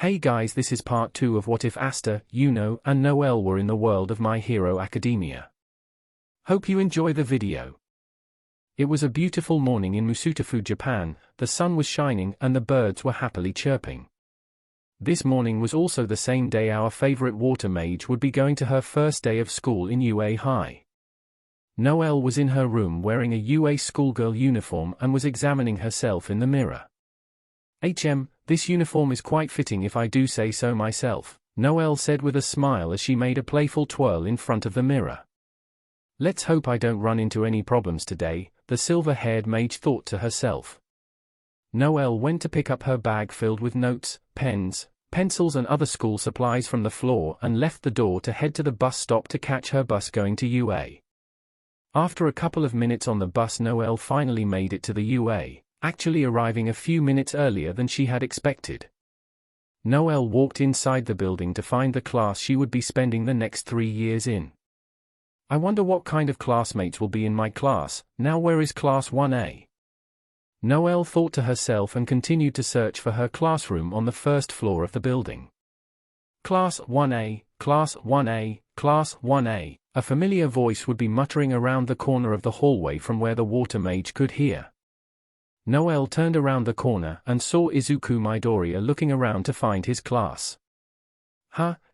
Hey guys, this is part 2 of What If Asta, Yuno and Noelle were in the world of My Hero Academia. Hope you enjoy the video. It was a beautiful morning in Musutafu, Japan. The sun was shining and the birds were happily chirping. This morning was also the same day our favorite water mage would be going to her first day of school in UA High. Noelle was in her room wearing a UA schoolgirl uniform and was examining herself in the mirror. This uniform is quite fitting if I do say so myself, Noelle said with a smile as she made a playful twirl in front of the mirror. Let's hope I don't run into any problems today, the silver-haired mage thought to herself. Noelle went to pick up her bag filled with notes, pens, pencils and other school supplies from the floor and left the door to head to the bus stop to catch her bus going to UA. After a couple of minutes on the bus, Noelle finally made it to the UA. Actually arriving a few minutes earlier than she had expected. Noelle walked inside the building to find the class she would be spending the next 3 years in. I wonder what kind of classmates will be in my class. Now where is Class 1A? Noelle thought to herself and continued to search for her classroom on the first floor of the building. Class 1A, Class 1A, Class 1A. A familiar voice would be muttering around the corner of the hallway from where the water mage could hear. Noelle turned around the corner and saw Izuku Midoriya looking around to find his class.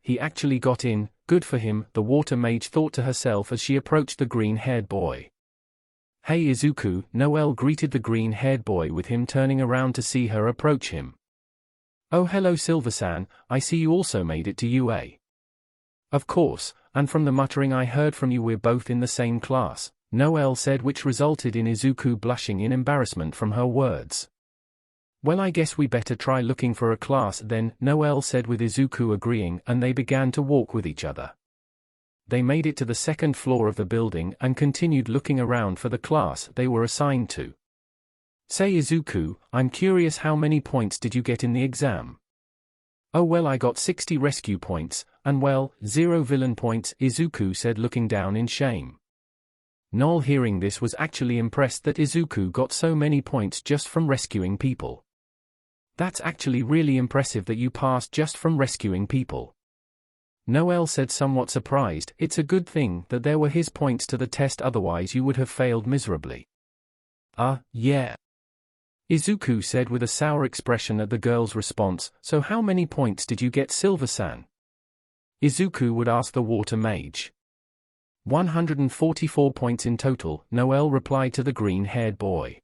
He actually got in, good for him, the water mage thought to herself as she approached the green-haired boy. Hey Izuku, Noelle greeted the green-haired boy with him turning around to see her approach him. Oh hello Silver-san, I see you also made it to UA. Of course, and from the muttering I heard from you we're both in the same class, Noelle said, which resulted in Izuku blushing in embarrassment from her words. Well, I guess we better try looking for a class then, Noelle said with Izuku agreeing, and they began to walk with each other. They made it to the second floor of the building and continued looking around for the class they were assigned to. Say Izuku, I'm curious, how many points did you get in the exam? Oh well, I got 60 rescue points, and well, 0 villain points, Izuku said looking down in shame. Noelle hearing this was actually impressed that Izuku got so many points just from rescuing people. That's actually really impressive that you passed just from rescuing people. Noelle said somewhat surprised. It's a good thing that there were his points to the test, otherwise you would have failed miserably. Yeah. Izuku said with a sour expression at the girl's response. So how many points did you get, Silver-san? Izuku would ask the water mage. 144 points in total, Noelle replied to the green-haired boy.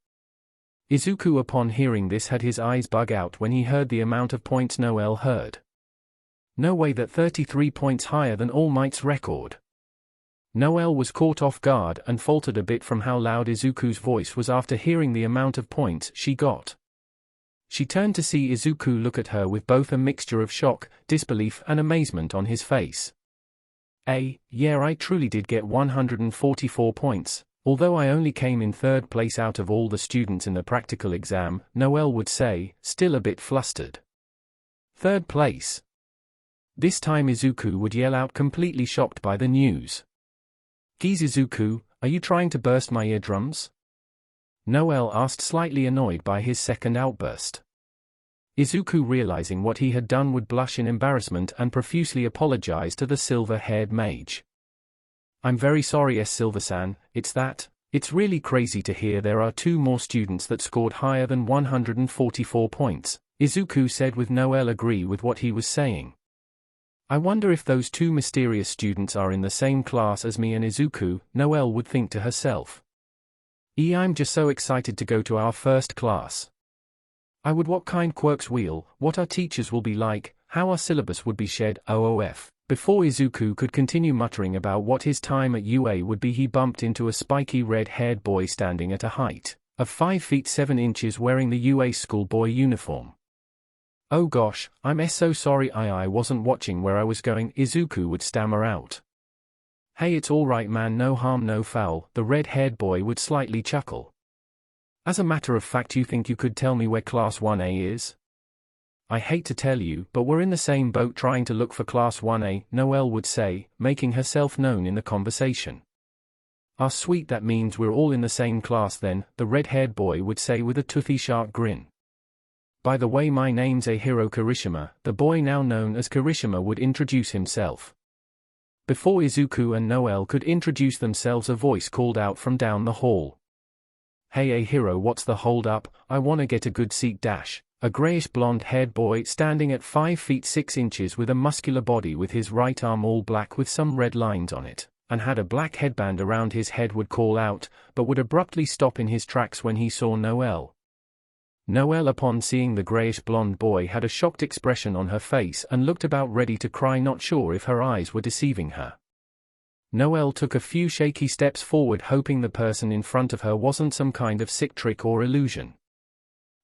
Izuku upon hearing this had his eyes bug out when he heard the amount of points Noelle heard. No way, that 33 points higher than All Might's record. Noelle was caught off guard and faltered a bit from how loud Izuku's voice was after hearing the amount of points she got. She turned to see Izuku look at her with both a mixture of shock, disbelief and amazement on his face. Yeah, I truly did get 144 points, although I only came in 3rd place out of all the students in the practical exam, Noelle would say, still a bit flustered. 3rd place. This time Izuku would yell out, completely shocked by the news. Geez Izuku, are you trying to burst my eardrums? Noelle asked, slightly annoyed by his second outburst. Izuku, realizing what he had done, would blush in embarrassment and profusely apologize to the silver-haired mage. I'm very sorry Silver-san, it's really crazy to hear there are 2 more students that scored higher than 144 points, Izuku said with Noelle agree with what he was saying. I wonder if those 2 mysterious students are in the same class as me and Izuku, Noelle would think to herself. I'm just so excited to go to our first class. I would what kind Quirk's wheel, what our teachers will be like, how our syllabus would be shed, OOF. Before Izuku could continue muttering about what his time at UA would be, he bumped into a spiky red-haired boy standing at a height of 5 feet 7 inches wearing the UA schoolboy uniform. Oh gosh, I'm so sorry, I wasn't watching where I was going, Izuku would stammer out. Hey, it's alright man, no harm no foul, the red-haired boy would slightly chuckle. As a matter of fact, you think you could tell me where Class 1A is? I hate to tell you, but we're in the same boat trying to look for Class 1A, Noelle would say, making herself known in the conversation. Sweet, that means we're all in the same class then, the red-haired boy would say with a toothy sharp grin. by the way, my name's a hero Kirishima," the boy now known as Kirishima would introduce himself. Before Izuku and Noelle could introduce themselves, a voice called out from down the hall. "Hey a hero, what's the hold up? I wanna get a good seat dash." A grayish blonde-haired boy standing at 5 feet 6 inches with a muscular body with his right arm all black with some red lines on it, and had a black headband around his head would call out, but would abruptly stop in his tracks when he saw Noelle. Noelle, upon seeing the grayish blonde boy, had a shocked expression on her face and looked about ready to cry, not sure if her eyes were deceiving her. Noelle took a few shaky steps forward, hoping the person in front of her wasn't some kind of sick trick or illusion.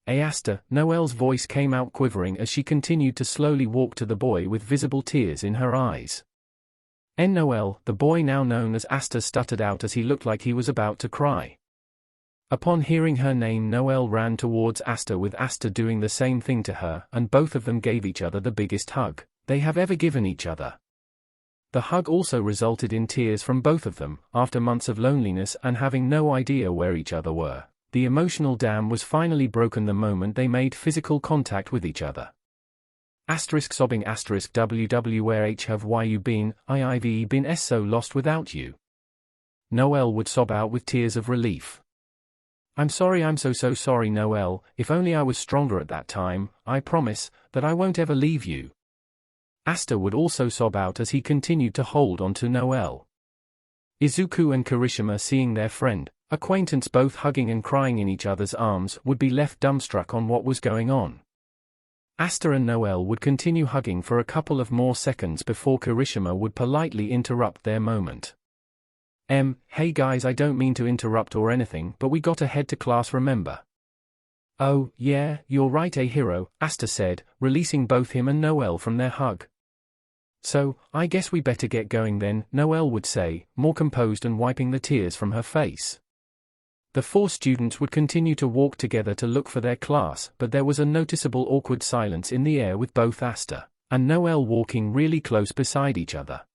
Asta, Noelle's voice came out quivering as she continued to slowly walk to the boy with visible tears in her eyes. Noelle, the boy now known as Asta, stuttered out as he looked like he was about to cry. Upon hearing her name, Noelle ran towards Asta, with Asta doing the same thing to her, and both of them gave each other the biggest hug they have ever given each other. The hug also resulted in tears from both of them. After months of loneliness and having no idea where each other were, the emotional dam was finally broken the moment they made physical contact with each other. Sobbing WW where have you been, I've been so lost without you. Noelle would sob out with tears of relief. "I'm sorry, I'm so sorry Noelle, if only I was stronger at that time, I promise that I won't ever leave you." Asta would also sob out as he continued to hold on to Noelle. Izuku and Kirishima, seeing their acquaintance both hugging and crying in each other's arms, would be left dumbstruck on what was going on. Asta and Noelle would continue hugging for a couple of more seconds before Kirishima would politely interrupt their moment. Hey guys, I don't mean to interrupt or anything, but we gotta head to class, remember?" "Oh, yeah, you're right a hero," Asta said, releasing both him and Noelle from their hug. "So, I guess we better get going then," Noelle would say, more composed and wiping the tears from her face. The 4 students would continue to walk together to look for their class, but there was a noticeable awkward silence in the air with both Asta and Noelle walking really close beside each other.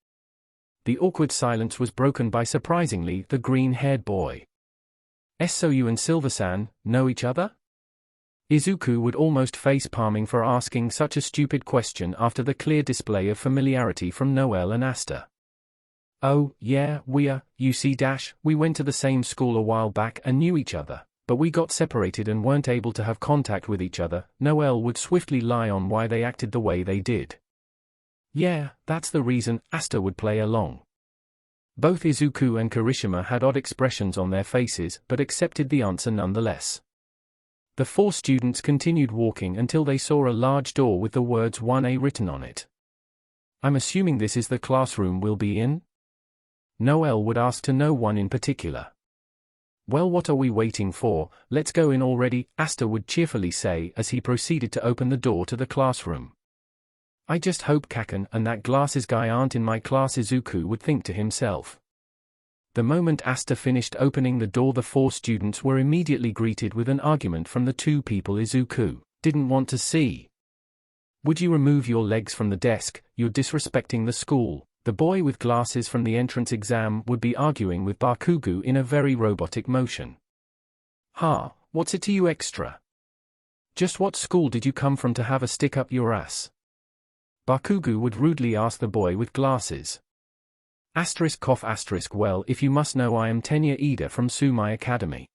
The awkward silence was broken by, surprisingly, the green-haired boy. "So you and Silver-san know each other?" Izuku would almost face-palming for asking such a stupid question after the clear display of familiarity from Noelle and Asta. "Oh, yeah, you see we went to the same school a while back and knew each other, but we got separated and weren't able to have contact with each other." Noelle would swiftly lie on why they acted the way they did. "Yeah, that's the reason," Asta would play along. Both Izuku and Kirishima had odd expressions on their faces, but accepted the answer nonetheless. The 4 students continued walking until they saw a large door with the words 1A written on it. "I'm assuming this is the classroom we'll be in?" Noelle would ask to no one in particular. "Well, what are we waiting for? Let's go in already," Asta would cheerfully say as he proceeded to open the door to the classroom. "I just hope Kaken and that glasses guy aren't in my class," Izuku would think to himself. The moment Asta finished opening the door, the 4 students were immediately greeted with an argument from the 2 people Izuku didn't want to see. "Would you remove your legs from the desk? You're disrespecting the school." The boy with glasses from the entrance exam would be arguing with Bakugo in a very robotic motion. "Ha, what's it to you extra? Just what school did you come from to have a stick up your ass?" Bakugo would rudely ask the boy with glasses. "Well, if you must know, I am Tenya Ida from Sumai Academy."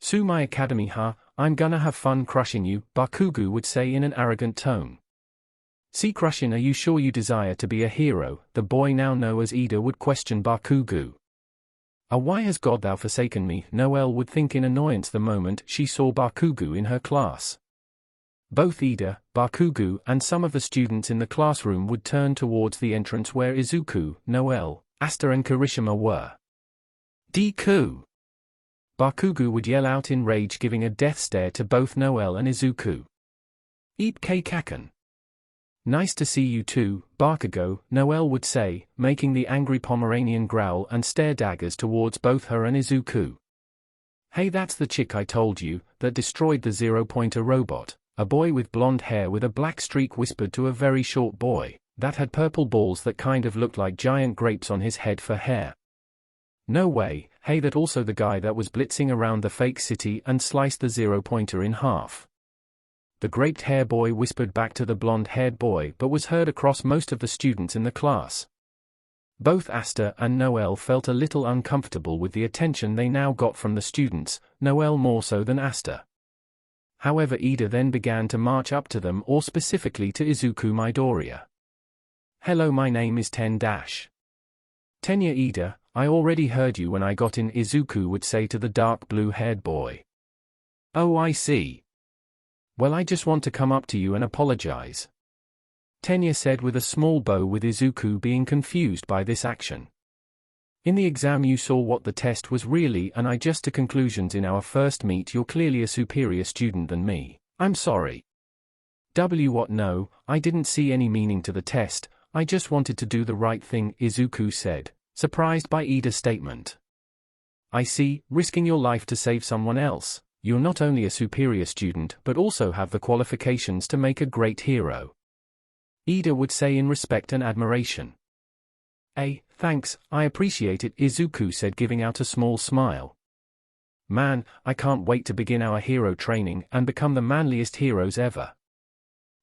"Sumai Academy, huh? I'm gonna have fun crushing you," Bakugo would say in an arrogant tone. "See, crushing, are you sure you desire to be a hero?" the boy now known as Ida would question Bakugo. Why has God thou forsaken me?" Noelle would think in annoyance the moment she saw Bakugo in her class. Both Ida, Bakugo, and some of the students in the classroom would turn towards the entrance where Izuku, Noelle, Asta and Kirishima were. "Deku!" Bakugo would yell out in rage, giving a death stare to both Noelle and Izuku. "Eat Kaken." "Nice to see you too, Bakugo," Noelle would say, making the angry Pomeranian growl and stare daggers towards both her and Izuku. "Hey, that's the chick I told you, that destroyed the zero-pointer robot," a boy with blonde hair with a black streak whispered to a very short boy that had purple balls that kind of looked like giant grapes on his head for hair. "No way, hey, that also the guy that was blitzing around the fake city and sliced the zero-pointer in half." the great-haired boy whispered back to the blonde-haired boy, but was heard across most of the students in the class. Both Asta and Noelle felt a little uncomfortable with the attention they now got from the students, Noelle more so than Asta. However, Ida then began to march up to them, or specifically to Izuku Midoriya. "Hello, my name is Tenya Ida, I already heard you when I got in," Izuku would say to the dark blue-haired boy. "Oh, I see. Well, I just want to come up to you and apologize," Tenya said with a small bow, with Izuku being confused by this action. "In the exam you saw what the test was really, and I just to conclusions in our first meet. You're clearly a superior student than me. I'm sorry." What? No, I didn't see any meaning to the test, I just wanted to do the right thing," Izuku said, surprised by Ida's statement. "I see, risking your life to save someone else. You're not only a superior student but also have the qualifications to make a great hero," Ida would say in respect and admiration. Thanks, I appreciate it," Izuku said, giving out a small smile. "Man, I can't wait to begin our hero training and become the manliest heroes ever,"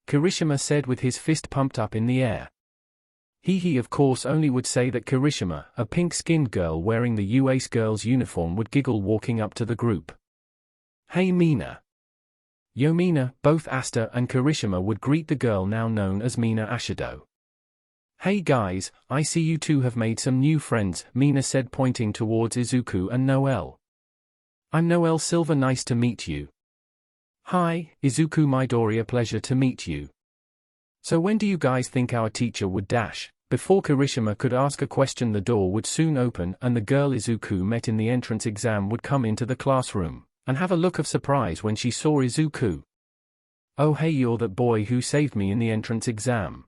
Kirishima said with his fist pumped up in the air. He of course only would say that Kirishima, a pink-skinned girl wearing the UACE girl's uniform, would giggle walking up to the group. "Hey Mina." "Yo Mina," both Asta and Kirishima would greet the girl now known as Mina Ashido. "Hey guys, I see you two have made some new friends," Mina said, pointing towards Izuku and Noelle. "I'm Noelle Silver, nice to meet you." "Hi, Izuku Midoriya, pleasure to meet you. So when do you guys think our teacher would dash?" Before Kirishima could ask a question, the door would soon open and the girl Izuku met in the entrance exam would come into the classroom and have a look of surprise when she saw Izuku. "Oh hey, you're that boy who saved me in the entrance exam.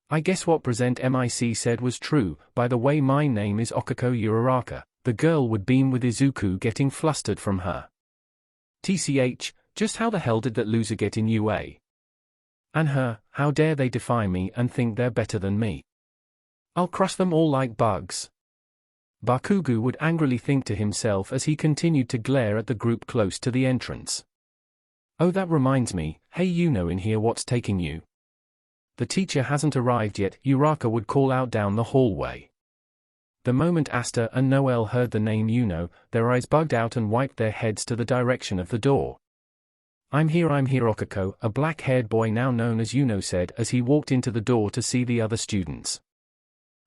I guess what Present MIC said was true. By the way, my name is Okako Uraraka," the girl would beam with Izuku getting flustered from her. "TCH, just how the hell did that loser get in UA? And her, how dare they defy me and think they're better than me? I'll crush them all like bugs." Bakugo would angrily think to himself as he continued to glare at the group close to the entrance. "Oh, that reminds me, hey Yuno in here, what's taking you? The teacher hasn't arrived yet," Uraraka would call out down the hallway. The moment Asta and Noelle heard the name Yuno, their eyes bugged out and wiped their heads to the direction of the door. I'm here Okako," a black-haired boy now known as Yuno said as he walked into the door to see the other students.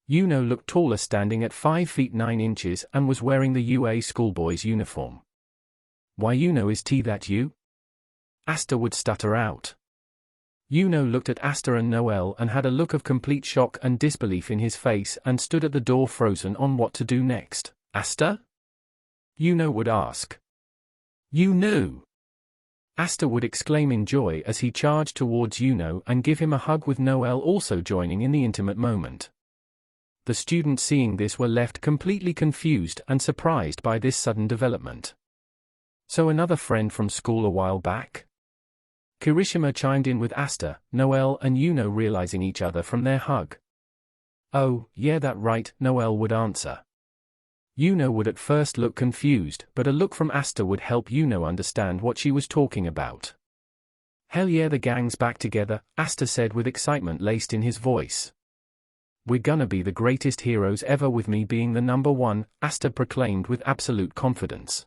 Yuno looked taller, standing at 5 feet 9 inches and was wearing the UA schoolboy's uniform. "Why Yuno, is that you?" Asta would stutter out. Yuno looked at Asta and Noelle and had a look of complete shock and disbelief in his face and stood at the door frozen on what to do next. "Asta?" Yuno would ask. "You knew?" Asta would exclaim in joy as he charged towards Yuno and give him a hug, with Noelle also joining in the intimate moment. The students seeing this were left completely confused and surprised by this sudden development. "So another friend from school a while back?" Kirishima chimed in with Asta, Noelle and Yuno realizing each other from their hug. "Oh, yeah, that right," Noelle would answer. Yuno would at first look confused, but a look from Asta would help Yuno understand what she was talking about. "Hell yeah, the gang's back together," Asta said with excitement laced in his voice. "We're gonna be the greatest heroes ever, with me being the number one," Asta proclaimed with absolute confidence.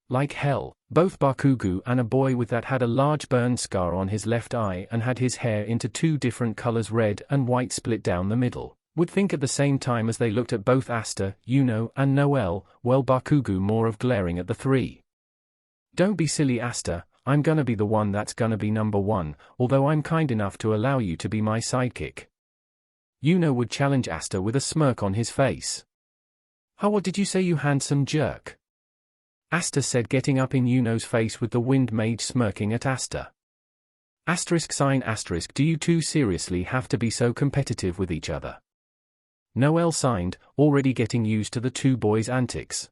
Like hell, both Bakugo and a boy with that had a large burn scar on his left eye and had his hair into 2 different colors, red and white split down the middle, would think at the same time as they looked at both Asta, Yuno and Noelle, while Bakugo more of glaring at the three. "Don't be silly, Asta, I'm gonna be the one that's gonna be number one, although I'm kind enough to allow you to be my sidekick." Yuno would challenge Asta with a smirk on his face. "How, what did you say, you handsome jerk?" Asta said, getting up in Yuno's face with the wind mage smirking at Asta. ***, do you two seriously have to be so competitive with each other?" Noelle signed, already getting used to the two boys' antics.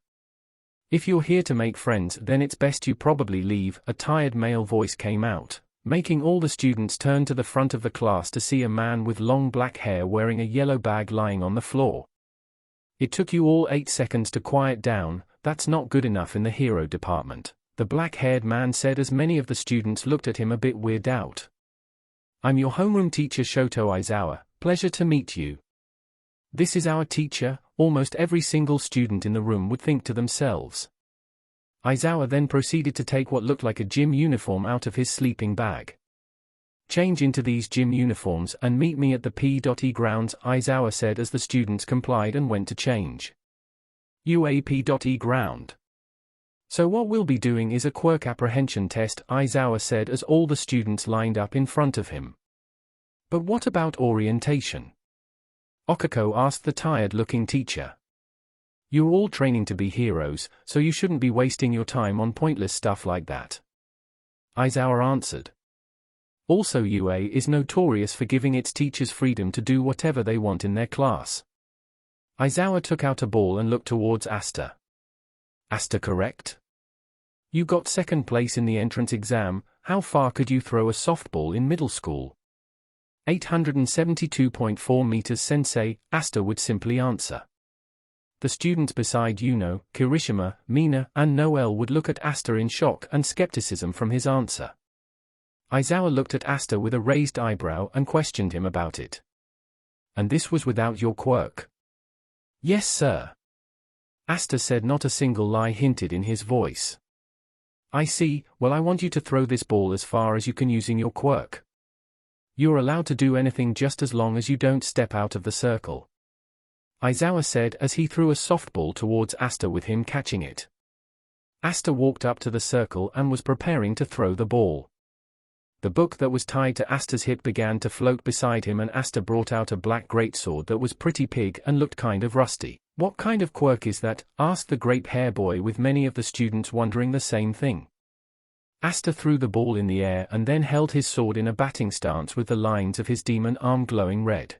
"If you're here to make friends, then it's best you probably leave," a tired male voice came out, making all the students turn to the front of the class to see a man with long black hair wearing a yellow bag lying on the floor. "It took you all 8 seconds to quiet down, that's not good enough in the hero department," the black-haired man said as many of the students looked at him a bit weirded out. I'm your homeroom teacher Shoto Aizawa, pleasure to meet you. This is our teacher, almost every single student in the room would think to themselves. Aizawa then proceeded to take what looked like a gym uniform out of his sleeping bag. Change into these gym uniforms and meet me at the P.E grounds, Aizawa said as the students complied and went to change. UAP.E ground. So what we'll be doing is a quirk apprehension test, Aizawa said as all the students lined up in front of him. But what about orientation? Okako asked the tired-looking teacher. You're all training to be heroes, so you shouldn't be wasting your time on pointless stuff like that. Aizawa answered. Also UA is notorious for giving its teachers freedom to do whatever they want in their class. Aizawa took out a ball and looked towards Asta. Asta correct? You got second place in the entrance exam, how far could you throw a softball in middle school? 872.4 meters sensei, Asta would simply answer. The students beside Yuno, Kirishima, Mina, and Noelle would look at Asta in shock and skepticism from his answer. Aizawa looked at Asta with a raised eyebrow and questioned him about it. And this was without your quirk? Yes, sir. Asta said, not a single lie hinted in his voice. I see, well I want you to throw this ball as far as you can using your quirk. You're allowed to do anything just as long as you don't step out of the circle. Aizawa said as he threw a softball towards Asta with him catching it. Asta walked up to the circle and was preparing to throw the ball. The book that was tied to Asta's hip began to float beside him and Asta brought out a black greatsword that was pretty big and looked kind of rusty. What kind of quirk is that? Asked the grape hair boy with many of the students wondering the same thing. Asta threw the ball in the air and then held his sword in a batting stance with the lines of his demon arm glowing red.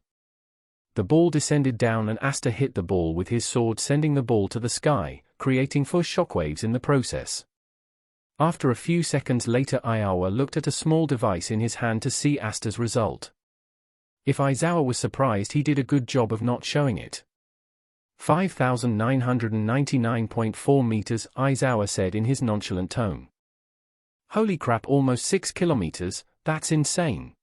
The ball descended down and Asta hit the ball with his sword, sending the ball to the sky, creating 4 shockwaves in the process. After a few seconds later, Aizawa looked at a small device in his hand to see Asta's result. If Aizawa was surprised, he did a good job of not showing it. 5,999.4 meters, Aizawa said in his nonchalant tone. Holy crap, almost 6 kilometers, that's insane.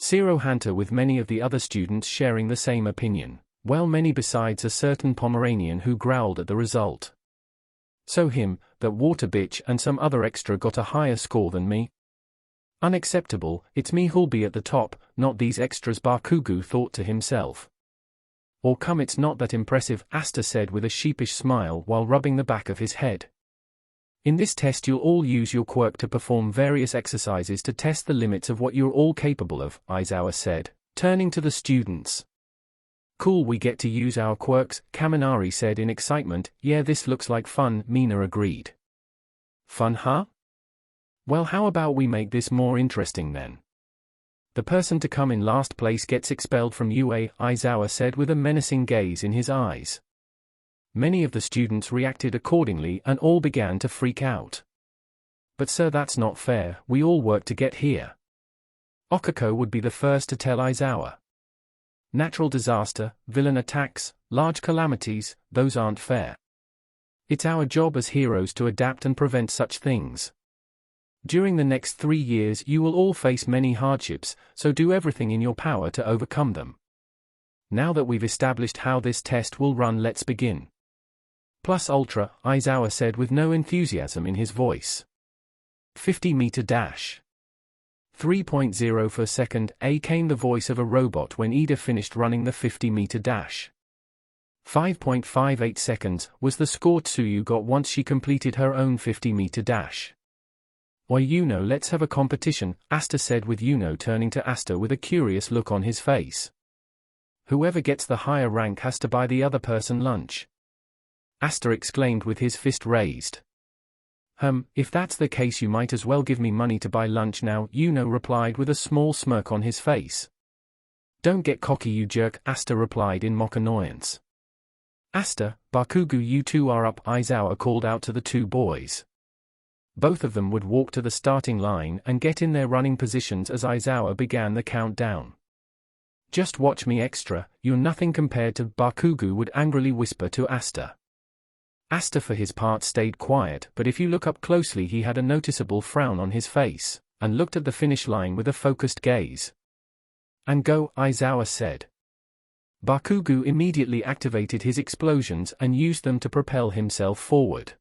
Zero Hunter with many of the other students sharing the same opinion, well many besides a certain Pomeranian who growled at the result. So him, that water bitch and some other extra got a higher score than me? Unacceptable, it's me who'll be at the top, not these extras, Bakugu thought to himself. Or come, it's not that impressive, Asta said with a sheepish smile while rubbing the back of his head. In this test you'll all use your quirk to perform various exercises to test the limits of what you're all capable of, Aizawa said, turning to the students. Cool, we get to use our quirks, Kaminari said in excitement. Yeah, this looks like fun, Mina agreed. Fun, huh? Well, how about we make this more interesting then? The person to come in last place gets expelled from UA, Aizawa said with a menacing gaze in his eyes. Many of the students reacted accordingly and all began to freak out. But sir, that's not fair, we all worked to get here. Okako would be the first to tell Aizawa. Natural disaster, villain attacks, large calamities, those aren't fair. It's our job as heroes to adapt and prevent such things. During the next 3 years you will all face many hardships, so do everything in your power to overcome them. Now that we've established how this test will run, let's begin. Plus ultra, Aizawa said with no enthusiasm in his voice. 50-meter dash. 3.0 per second, came the voice of a robot when Ida finished running the 50-meter dash. 5.58 seconds was the score Tsuyu got once she completed her own 50-meter dash. Why Yuno, let's have a competition, Asta said with Yuno turning to Asta with a curious look on his face. Whoever gets the higher rank has to buy the other person lunch. Asta exclaimed with his fist raised. If that's the case you might as well give me money to buy lunch now, Yuno replied with a small smirk on his face. Don't get cocky you jerk, Asta replied in mock annoyance. Asta, Bakugu, you two are up, Aizawa called out to the 2 boys. Both of them would walk to the starting line and get in their running positions as Aizawa began the countdown. Just watch me extra, you're nothing compared to, Bakugu would angrily whisper to Asta. Asta for his part stayed quiet, but if you look up closely he had a noticeable frown on his face, and looked at the finish line with a focused gaze. "And go," Aizawa said. Bakugo immediately activated his explosions and used them to propel himself forward.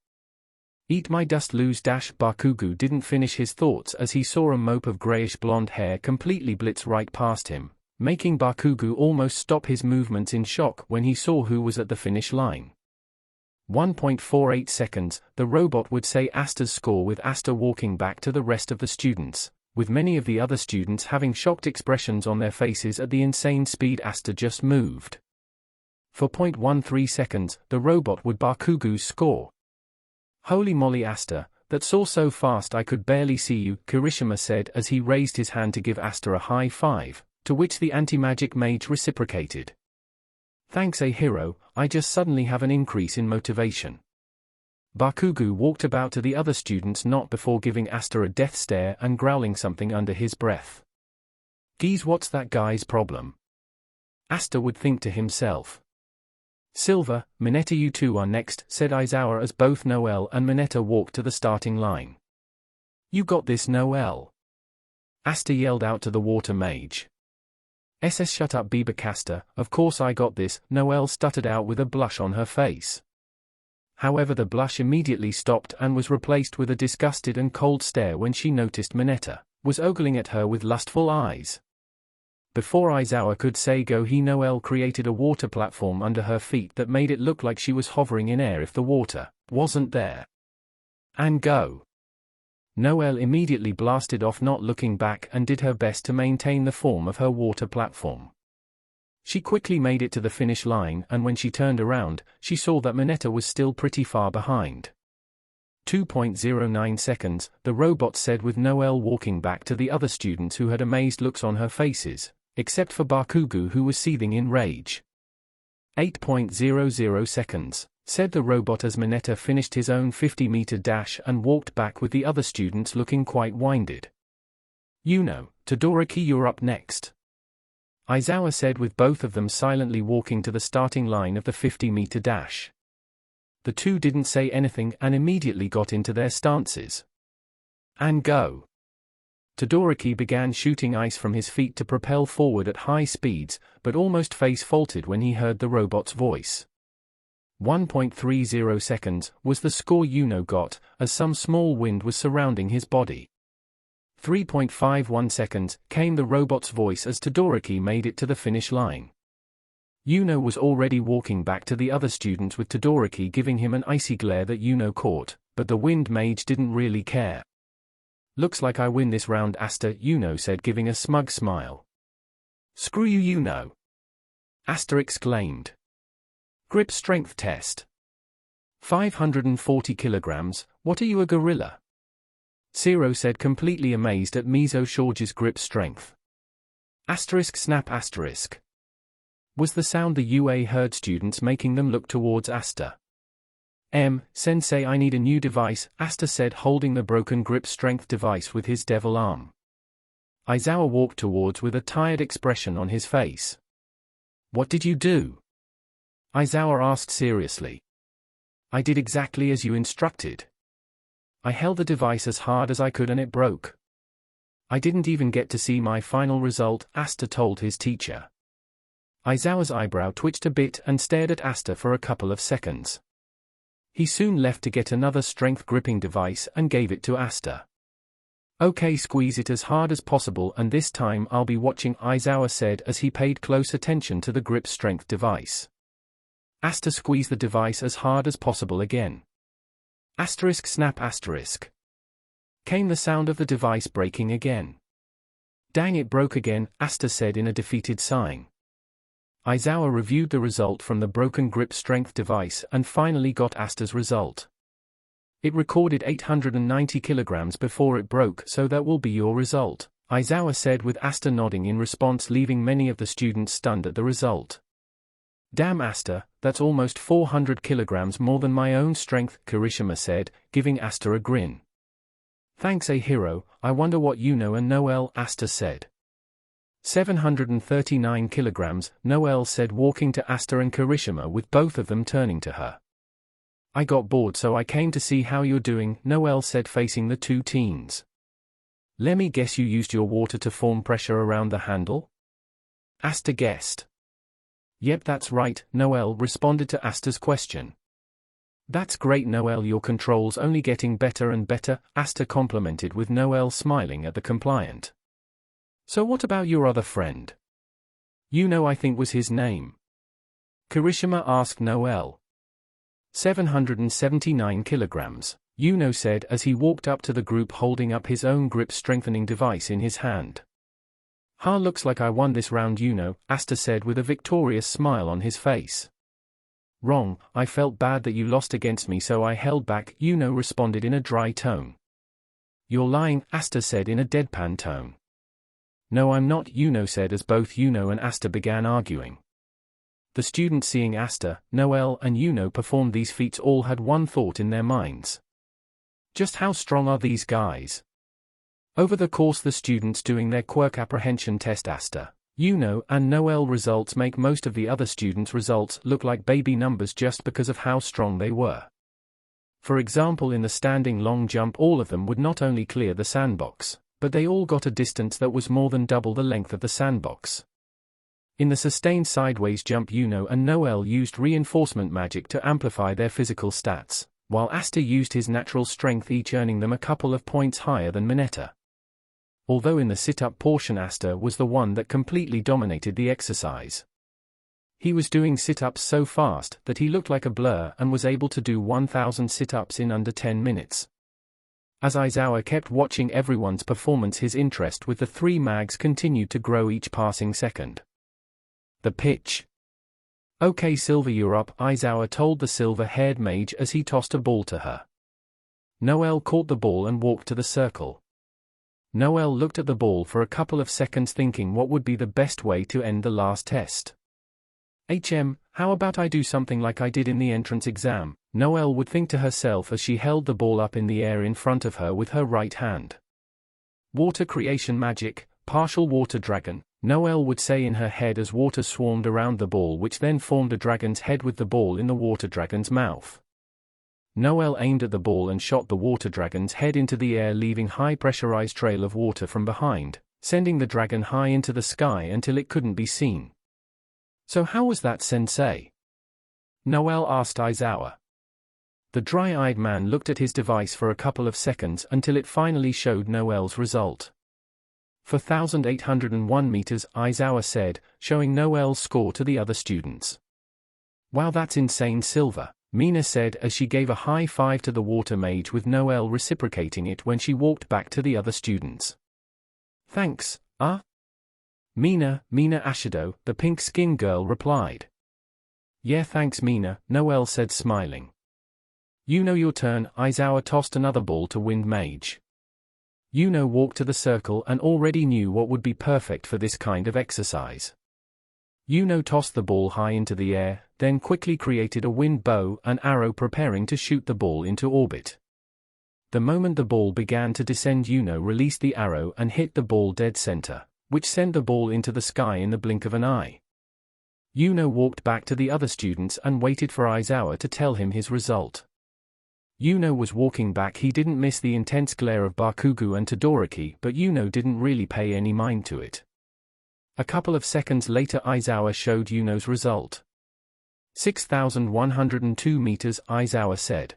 "Eat my dust, lose dash." Bakugo didn't finish his thoughts as he saw a mope of grayish blonde hair completely blitz right past him, making Bakugo almost stop his movements in shock when he saw who was at the finish line. 1.48 seconds, the robot would say Asta's score, with Asta walking back to the rest of the students, with many of the other students having shocked expressions on their faces at the insane speed Asta just moved. For 0.13 seconds, the robot would Bakugo's score. "Holy moly Asta, that's all so fast I could barely see you," Kirishima said as he raised his hand to give Asta a high five, to which the anti-magic mage reciprocated. "Thanks, a hero, I just suddenly have an increase in motivation." Bakugo walked about to the other students not before giving Asta a death stare and growling something under his breath. "Geez, what's that guy's problem?" Asta would think to himself. "Silver, Mineta, you two are next," said Aizawa as both Noelle and Mineta walked to the starting line. "You got this, Noelle," Asta yelled out to the water mage. Shut up, Bebekasta, of course I got this," Noelle stuttered out with a blush on her face. However, the blush immediately stopped and was replaced with a disgusted and cold stare when she noticed Mineta was ogling at her with lustful eyes. Before Aizawa could say go, Noelle created a water platform under her feet that made it look like she was hovering in air if the water wasn't there. "And go." Noelle immediately blasted off, not looking back, and did her best to maintain the form of her water platform. She quickly made it to the finish line, and when she turned around, she saw that Mineta was still pretty far behind. 2.09 seconds, the robot said, with Noelle walking back to the other students who had amazed looks on her faces, except for Bakugo, who was seething in rage. 8.00 seconds, said the robot as Mineta finished his own 50-meter dash and walked back with the other students looking quite winded. "Yuno, Todoroki, you're up next," Aizawa said, with both of them silently walking to the starting line of the 50-meter dash. The two didn't say anything and immediately got into their stances. "And go." Todoroki began shooting ice from his feet to propel forward at high speeds, but almost face-faulted when he heard the robot's voice. 1.30 seconds was the score Yuno got, as some small wind was surrounding his body. 3.51 seconds came the robot's voice as Todoroki made it to the finish line. Yuno was already walking back to the other students with Todoroki giving him an icy glare that Yuno caught, but the wind mage didn't really care. "Looks like I win this round, Asta," Yuno said, giving a smug smile. "Screw you, Yuno," Asta exclaimed. "Grip strength test. 540 kilograms, what are you, a gorilla?" Zero said, completely amazed at Mizo Shoji's grip strength. Snap asterisk. Was the sound the UA heard students making them look towards Asta. Sensei, I need a new device," Asta said, holding the broken grip strength device with his devil arm. Aizawa walked towards with a tired expression on his face. "What did you do?" Aizawa asked seriously. "I did exactly as you instructed. I held the device as hard as I could and it broke. I didn't even get to see my final result," Asta told his teacher. Aizawa's eyebrow twitched a bit and stared at Asta for a couple of seconds. He soon left to get another strength gripping device and gave it to Asta. "Okay, squeeze it as hard as possible, and this time I'll be watching," Aizawa said as he paid close attention to the grip strength device. Asta squeezed the device as hard as possible again. Snap asterisk. Came the sound of the device breaking again. "Dang, it broke again," Asta said in a defeated sighing. Aizawa reviewed the result from the broken grip strength device and finally got Asta's result. "It recorded 890 kilograms before it broke, so that will be your result," Aizawa said, with Asta nodding in response, leaving many of the students stunned at the result. "Damn, Asta, that's almost 400 kilograms more than my own strength," Kirishima said, giving Asta a grin. "Thanks, a hero, I wonder what Yuno and Noelle," Asta said. 739 kilograms, Noelle said, walking to Asta and Kirishima with both of them turning to her. I got bored so I came to see how you're doing, Noelle said facing the two teens. Let me guess you used your water to form pressure around the handle? Asta guessed. Yep, that's right, Noelle responded to Asta's question. That's great, Noelle, your control's only getting better and better, Asta complimented with Noelle smiling at the compliant. So what about your other friend? Yuno, I think was his name. Kirishima asked Noelle. 779 kilograms, Yuno said as he walked up to the group holding up his own grip-strengthening device in his hand. Looks like I won this round, Yuno, Asta said with a victorious smile on his face. Wrong, I felt bad that you lost against me so I held back, Yuno responded in a dry tone. You're lying, Asta said in a deadpan tone. No, I'm not, Yuno said as both Yuno and Asta began arguing. The students, seeing Asta, Noelle and Yuno perform these feats, all had one thought in their minds. Just how strong are these guys? Over the course the students doing their Quirk apprehension test, Asta, Yuno and Noelle results make most of the other students' results look like baby numbers just because of how strong they were. For example, in the standing long jump all of them would not only clear the sandbox, but they all got a distance that was more than double the length of the sandbox. In the sustained sideways jump Yuno and Noelle used reinforcement magic to amplify their physical stats, while Asta used his natural strength, each earning them a couple of points higher than Mineta. Although in the sit-up portion Asta was the one that completely dominated the exercise. He was doing sit-ups so fast that he looked like a blur and was able to do 1,000 sit-ups in under 10 minutes. As Aizawa kept watching everyone's performance, his interest with the three mags continued to grow each passing second. The pitch. Okay Silver, you're up, Aizawa told the silver-haired mage as he tossed a ball to her. Noelle caught the ball and walked to the circle. Noelle looked at the ball for a couple of seconds thinking what would be the best way to end the last test. How about I do something like I did in the entrance exam, Noelle would think to herself as she held the ball up in the air in front of her with her right hand. Water creation magic, partial water dragon, Noelle would say in her head as water swarmed around the ball, which then formed a dragon's head with the ball in the water dragon's mouth. Noelle aimed at the ball and shot the water dragon's head into the air, leaving high pressurized trail of water from behind, sending the dragon high into the sky until it couldn't be seen. So how was that, sensei? Noelle asked Aizawa. The dry-eyed man looked at his device for a couple of seconds until it finally showed Noelle's result. 4,801 meters, Aizawa said, showing Noelle's score to the other students. Wow, that's insane, Silver, Mina said as she gave a high five to the water mage, with Noelle reciprocating it when she walked back to the other students. Thanks, Mina Ashido, the pink-skinned girl replied. Yeah, thanks Mina, Noelle said smiling. Yuno, your turn, Aizawa tossed another ball to Wind Mage. Yuno walked to the circle and already knew what would be perfect for this kind of exercise. Yuno tossed the ball high into the air, then quickly created a wind bow and arrow, preparing to shoot the ball into orbit. The moment the ball began to descend, Yuno released the arrow and hit the ball dead center, which sent the ball into the sky in the blink of an eye. Yuno walked back to the other students and waited for Aizawa to tell him his result. Yuno was walking back. He didn't miss the intense glare of Bakugo and Todoroki, but Yuno didn't really pay any mind to it. A couple of seconds later Aizawa showed Yuno's result. 6,102 meters, Aizawa said.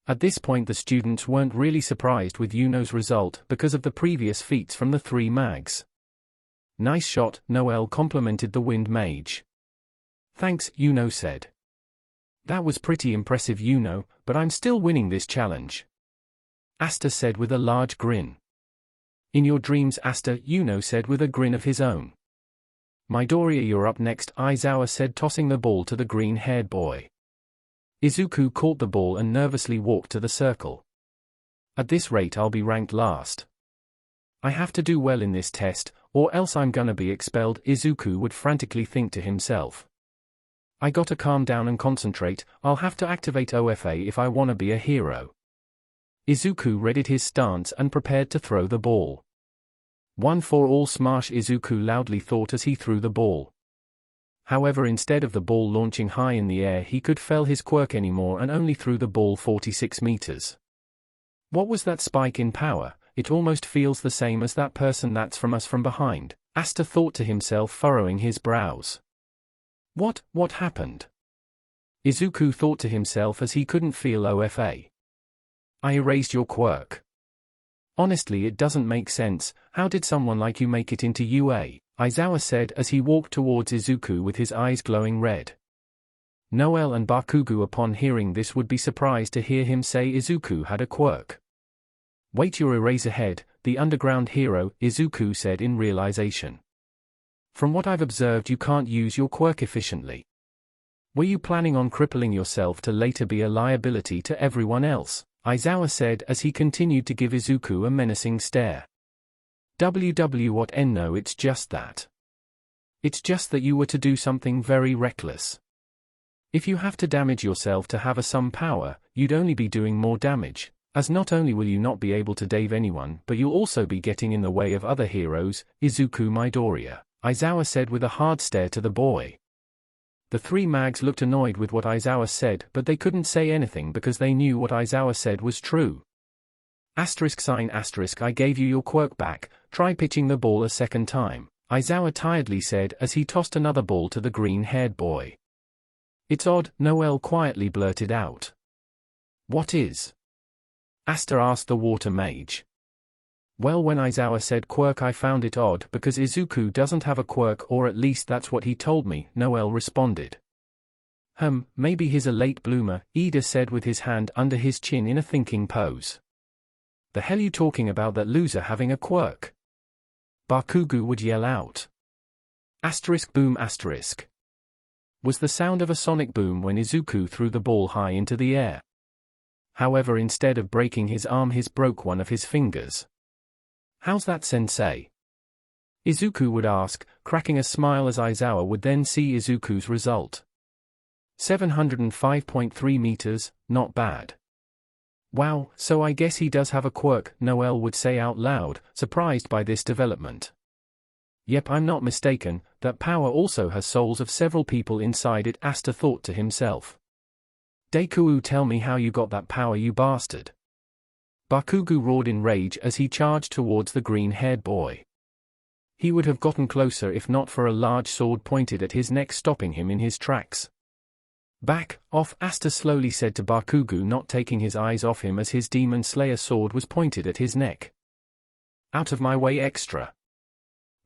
At this point the students weren't really surprised with Yuno's result because of the previous feats from the three mags. Nice shot, Noelle complimented the Wind Mage. Thanks, Yuno said. That was pretty impressive, Yuno, but I'm still winning this challenge. Asta said with a large grin. In your dreams, Asta, Yuno said with a grin of his own. Midoriya, you're up next, Aizawa said, tossing the ball to the green-haired boy. Izuku caught the ball and nervously walked to the circle. At this rate I'll be ranked last. I have to do well in this test, or else I'm gonna be expelled, Izuku would frantically think to himself. I gotta calm down and concentrate. I'll have to activate OFA if I wanna be a hero. Izuku readied his stance and prepared to throw the ball. One for all smash, Izuku loudly thought as he threw the ball. However, instead of the ball launching high in the air, he could fell his quirk anymore and only threw the ball 46 meters. What was that spike in power? It almost feels the same as that person that's from us from behind, Asta thought to himself, furrowing his brows. What happened? Izuku thought to himself as he couldn't feel OFA. I erased your quirk. Honestly, it doesn't make sense. How did someone like you make it into UA? Aizawa said as he walked towards Izuku with his eyes glowing red. Noelle and Bakugo upon hearing this would be surprised to hear him say Izuku had a quirk. Wait, your Eraserhead, the underground hero, Izuku said in realization. From what I've observed, you can't use your quirk efficiently. Were you planning on crippling yourself to later be a liability to everyone else? Aizawa said as he continued to give Izuku a menacing stare. What no, it's just that. It's just that you were to do something very reckless. If you have to damage yourself to have some power, you'd only be doing more damage, as not only will you not be able to save anyone, but you'll also be getting in the way of other heroes, Izuku Midoriya, Aizawa said with a hard stare to the boy. The three mags looked annoyed with what Aizawa said, but they couldn't say anything because they knew what Aizawa said was true. Sign I gave you your quirk back, try pitching the ball a second time, Aizawa tiredly said as he tossed another ball to the green-haired boy. It's odd, Noelle quietly blurted out. What is? Asta asked the water mage. Well, when Aizawa said quirk, I found it odd because Izuku doesn't have a quirk, or at least that's what he told me, Noelle responded. Maybe he's a late bloomer, Ida said with his hand under his chin in a thinking pose. The hell you talking about, that loser having a quirk? Bakugo would yell out. Boom ! Was the sound of a sonic boom when Izuku threw the ball high into the air. However, instead of breaking his arm, he broke one of his fingers. How's that, sensei? Izuku would ask, cracking a smile as Aizawa would then see Izuku's result. 705.3 meters, not bad. Wow, so I guess he does have a quirk, Noelle would say out loud, surprised by this development. Yep, I'm not mistaken, that power also has souls of several people inside it, Asta thought to himself. Deku, tell me how you got that power, you bastard. Bakugo roared in rage as he charged towards the green-haired boy. He would have gotten closer if not for a large sword pointed at his neck, stopping him in his tracks. Back off, Asta slowly said to Bakugo, not taking his eyes off him as his demon slayer sword was pointed at his neck. Out of my way, extra!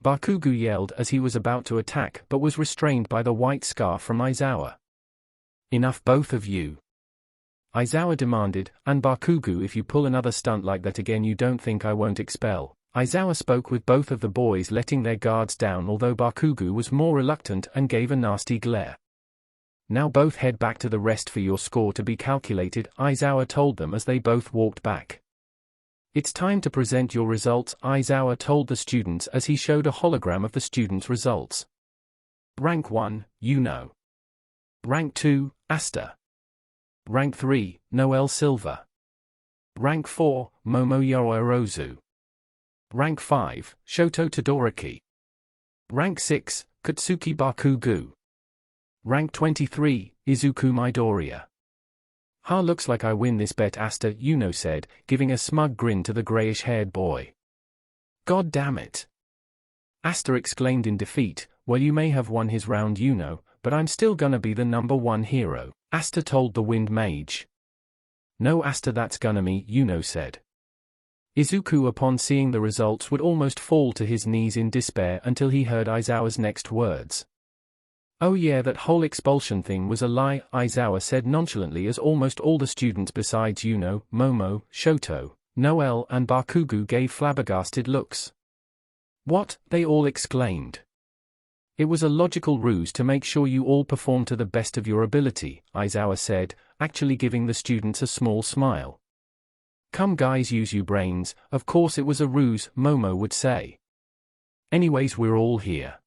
Bakugo yelled as he was about to attack but was restrained by the white scarf from Aizawa. Enough, both of you! Aizawa demanded, and Bakugo, if you pull another stunt like that again, you don't think I won't expel? Aizawa spoke with both of the boys letting their guards down, although Bakugo was more reluctant and gave a nasty glare. Now both head back to the rest for your score to be calculated, Aizawa told them as they both walked back. It's time to present your results, Aizawa told the students as he showed a hologram of the students' results. Rank 1, Yuno. Rank 2, Asta. Rank 3, Noelle Silver. Rank 4, Momo Yorozu. Rank 5, Shoto Todoroki. Rank 6, Katsuki Bakugo. Rank 23, Izuku Midoriya. Looks like I win this bet, Asta, Yuno said, giving a smug grin to the grayish-haired boy. God damn it! Asta exclaimed in defeat. Well, you may have won his round, Yuno, but I'm still gonna be the #1 hero, Asta told the wind mage. No, Asta, that's gonna me, Yuno said. Izuku, upon seeing the results, would almost fall to his knees in despair until he heard Aizawa's next words. Oh yeah, that whole expulsion thing was a lie, Aizawa said nonchalantly as almost all the students besides Yuno, Momo, Shoto, Noelle and Bakugo gave flabbergasted looks. What? They all exclaimed. It was a logical ruse to make sure you all perform to the best of your ability, Aizawa said, actually giving the students a small smile. Come guys, use your brains, of course it was a ruse, Momo would say. Anyways, we're all here.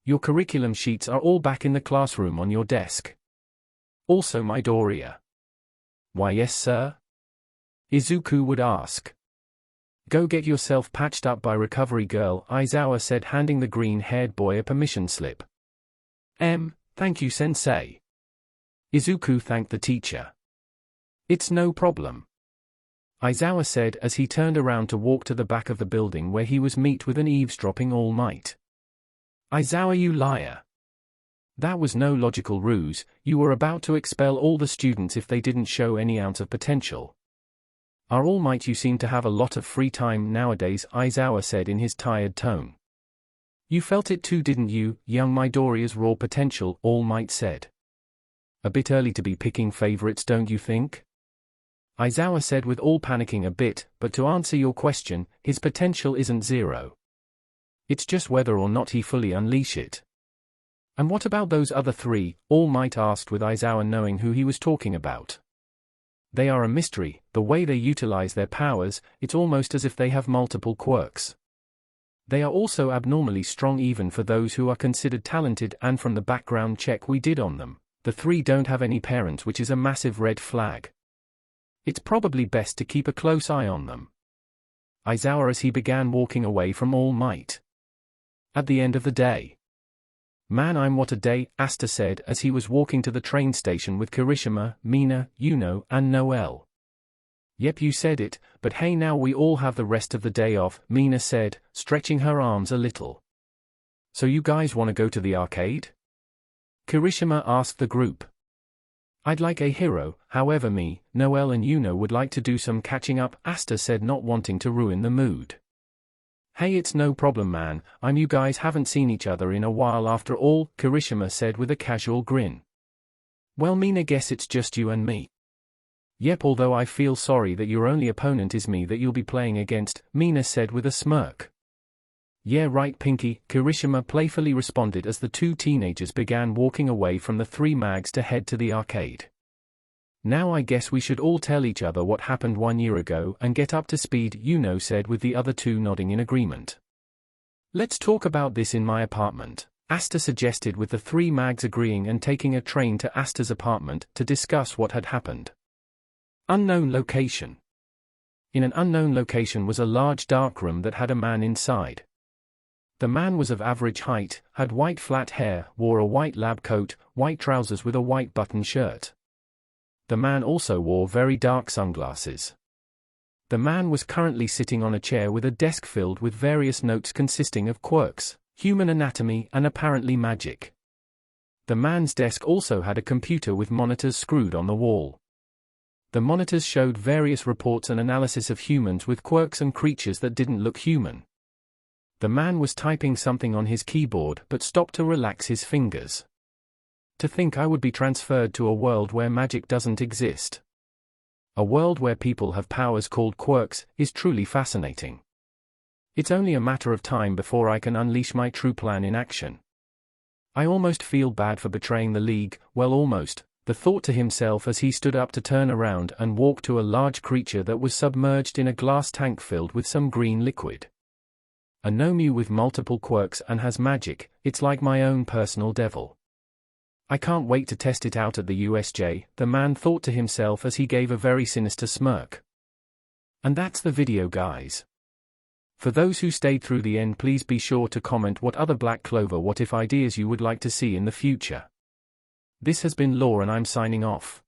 Your curriculum sheets are all back in the classroom on your desk. Also Midoriya. Why yes sir? Izuku would ask. Go get yourself patched up by recovery girl, Aizawa said, handing the green-haired boy a permission slip. Thank you sensei. Izuku thanked the teacher. It's no problem, Aizawa said as he turned around to walk to the back of the building where he was met with an eavesdropping All Might. Aizawa, you liar. That was no logical ruse, you were about to expel all the students if they didn't show any ounce of potential. Our All Might, you seem to have a lot of free time nowadays, Aizawa said in his tired tone. You felt it too, didn't you, young Midoriya's raw potential, All Might said. A bit early to be picking favorites, don't you think? Aizawa said with all panicking a bit, but to answer your question, his potential isn't zero. It's just whether or not he fully unleash it. And what about those other three? All Might asked with Aizawa knowing who he was talking about. They are a mystery, the way they utilize their powers, it's almost as if they have multiple quirks. They are also abnormally strong even for those who are considered talented, and from the background check we did on them, the three don't have any parents, which is a massive red flag. It's probably best to keep a close eye on them. Aizawa as he began walking away from All Might. At the end of the day. Man, I'm what a day, Asta said as he was walking to the train station with Kirishima, Mina, Yuno, and Noelle. Yep, you said it, but hey, now we all have the rest of the day off, Mina said, stretching her arms a little. So you guys want to go to the arcade? Kirishima asked the group. I'd like a hero, however me, Noelle and Yuno would like to do some catching up, Asta said, not wanting to ruin the mood. Hey, it's no problem man, you guys haven't seen each other in a while after all, Kirishima said with a casual grin. Well, Mina, guess it's just you and me. Yep, although I feel sorry that your only opponent is me that you'll be playing against, Mina said with a smirk. Yeah right Pinky, Kirishima playfully responded as the two teenagers began walking away from the three mags to head to the arcade. Now I guess we should all tell each other what happened 1 year ago and get up to speed, Yuno said with the other two nodding in agreement. Let's talk about this in my apartment, Asta suggested with the three mags agreeing and taking a train to Asta's apartment to discuss what had happened. Unknown location. In an unknown location was a large dark room that had a man inside. The man was of average height, had white flat hair, wore a white lab coat, white trousers with a white button shirt. The man also wore very dark sunglasses. The man was currently sitting on a chair with a desk filled with various notes consisting of quirks, human anatomy, and apparently magic. The man's desk also had a computer with monitors screwed on the wall. The monitors showed various reports and analysis of humans with quirks and creatures that didn't look human. The man was typing something on his keyboard but stopped to relax his fingers. To think I would be transferred to a world where magic doesn't exist. A world where people have powers called quirks is truly fascinating. It's only a matter of time before I can unleash my true plan in action. I almost feel bad for betraying the League, well almost, the thought to himself as he stood up to turn around and walk to a large creature that was submerged in a glass tank filled with some green liquid. A Nomu with multiple quirks and has magic, it's like my own personal devil. I can't wait to test it out at the USJ, the man thought to himself as he gave a very sinister smirk. And that's the video guys. For those who stayed through the end, please be sure to comment what other Black Clover what if ideas you would like to see in the future. This has been Law and I'm signing off.